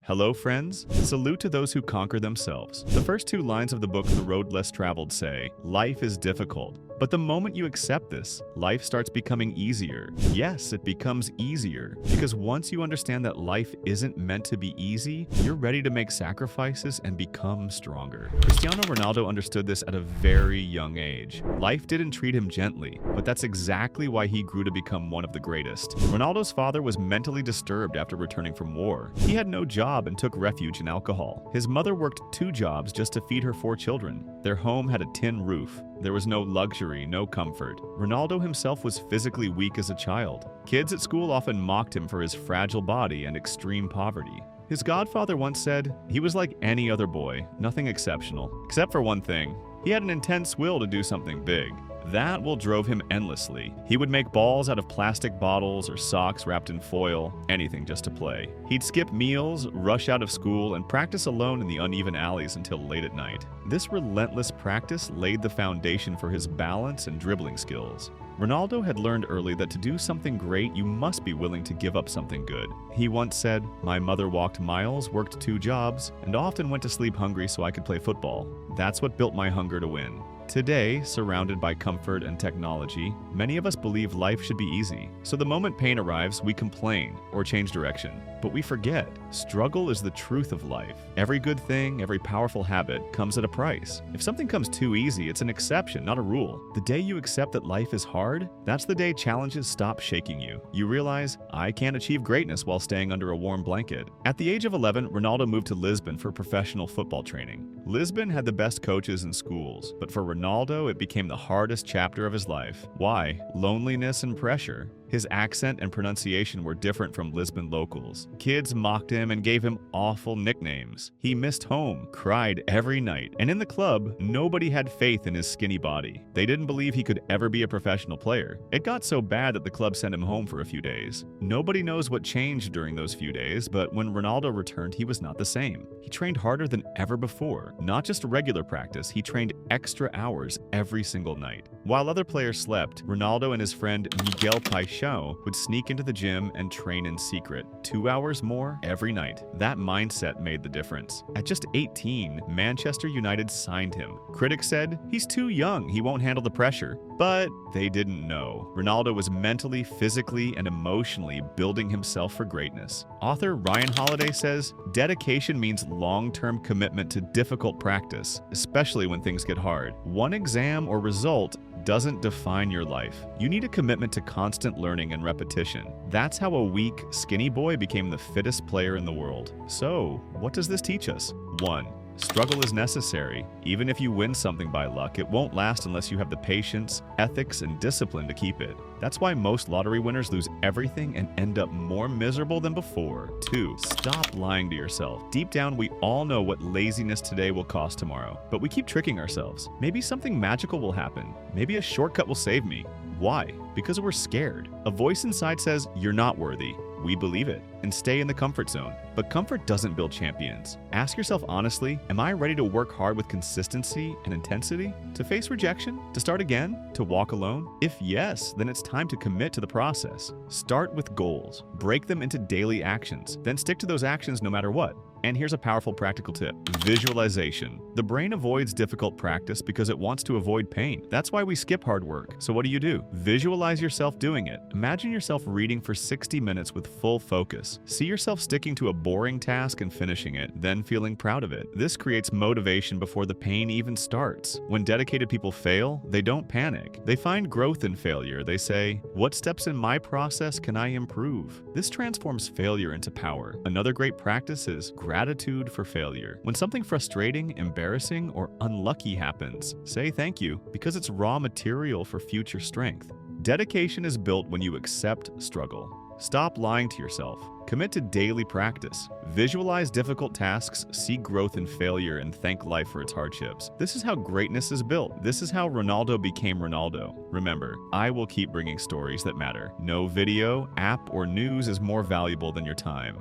Hello, friends. Salute to those who conquer themselves. The first two lines of the book, The Road Less Traveled, say, "Life is difficult. But the moment you accept this, life starts becoming easier." Yes, it becomes easier, because once you understand that life isn't meant to be easy, you're ready to make sacrifices and become stronger. Cristiano Ronaldo understood this at a very young age. Life didn't treat him gently, but that's exactly why he grew to become one of the greatest. Ronaldo's father was mentally disturbed after returning from war. He had no job and took refuge in alcohol. His mother worked 2 jobs just to feed her 4 children. Their home had a tin roof. There was no luxury, no comfort. Ronaldo himself was physically weak as a child. Kids at school often mocked him for his fragile body and extreme poverty. His godfather once said, he was like any other boy, nothing exceptional. Except for one thing, he had an intense will to do something big. That will drove him endlessly. He would make balls out of plastic bottles or socks wrapped in foil, anything just to play. He'd skip meals, rush out of school, and practice alone in the uneven alleys until late at night. This relentless practice laid the foundation for his balance and dribbling skills. Ronaldo had learned early that to do something great, you must be willing to give up something good. He once said, "My mother walked miles, worked 2 jobs, and often went to sleep hungry so I could play football. That's what built my hunger to win." Today, surrounded by comfort and technology, many of us believe life should be easy. So the moment pain arrives, we complain or change direction. But we forget, struggle is the truth of life. Every good thing, every powerful habit comes at a price. If something comes too easy, it's an exception, not a rule. The day you accept that life is hard, that's the day challenges stop shaking you. You realize, I can't achieve greatness while staying under a warm blanket. At the age of 11, Ronaldo moved to Lisbon for professional football training. Lisbon had the best coaches and schools, but for Ronaldo, it became the hardest chapter of his life. Why? Loneliness and pressure. His accent and pronunciation were different from Lisbon locals. Kids mocked him and gave him awful nicknames. He missed home, cried every night, and in the club, nobody had faith in his skinny body. They didn't believe he could ever be a professional player. It got so bad that the club sent him home for a few days. Nobody knows what changed during those few days, but when Ronaldo returned, he was not the same. He trained harder than ever before. Not just regular practice, he trained extra hours every single night. While other players slept, Ronaldo and his friend Miguel Paixão would sneak into the gym and train in secret, 2 hours more every night. That mindset made the difference. At just 18, Manchester United signed him. Critics said, he's too young, he won't handle the pressure. But they didn't know. Ronaldo was mentally, physically, and emotionally building himself for greatness. Author Ryan Holiday says, dedication means long-term commitment to difficult practice, especially when things get hard. One exam or result doesn't define your life. You need a commitment to constant learning and repetition. That's how a weak, skinny boy became the fittest player in the world. So, what does this teach us? 1. Struggle is necessary. Even if you win something by luck, it won't last unless you have the patience, ethics, and discipline to keep it. That's why most lottery winners lose everything and end up more miserable than before. 2. Stop lying to yourself. Deep down, we all know what laziness today will cost tomorrow, but we keep tricking ourselves. Maybe something magical will happen. Maybe a shortcut will save me. Why? Because we're scared. A voice inside says, you're not worthy. We believe it and stay in the comfort zone. But comfort doesn't build champions. Ask yourself honestly, am I ready to work hard with consistency and intensity? To face rejection? To start again? To walk alone? If yes, then it's time to commit to the process. Start with goals. Break them into daily actions. Then stick to those actions no matter what. And here's a powerful practical tip. Visualization. The brain avoids difficult practice because it wants to avoid pain. That's why we skip hard work. So what do? Visualize yourself doing it. Imagine yourself reading for 60 minutes with full focus. See yourself sticking to a boring task and finishing it, then feeling proud of it. This creates motivation before the pain even starts. When dedicated people fail, they don't panic. They find growth in failure. They say, what steps in my process can I improve? This transforms failure into power. Another great practice is gratitude for failure. When something frustrating, embarrassing, or unlucky happens, say thank you, because it's raw material for future strength. Dedication is built when you accept struggle. Stop lying to yourself. Commit to daily practice. Visualize difficult tasks, see growth in failure, and thank life for its hardships. This is how greatness is built. This is how Ronaldo became Ronaldo. Remember, I will keep bringing stories that matter. No video, app, or news is more valuable than your time.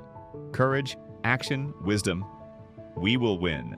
Courage, action, wisdom. We will win.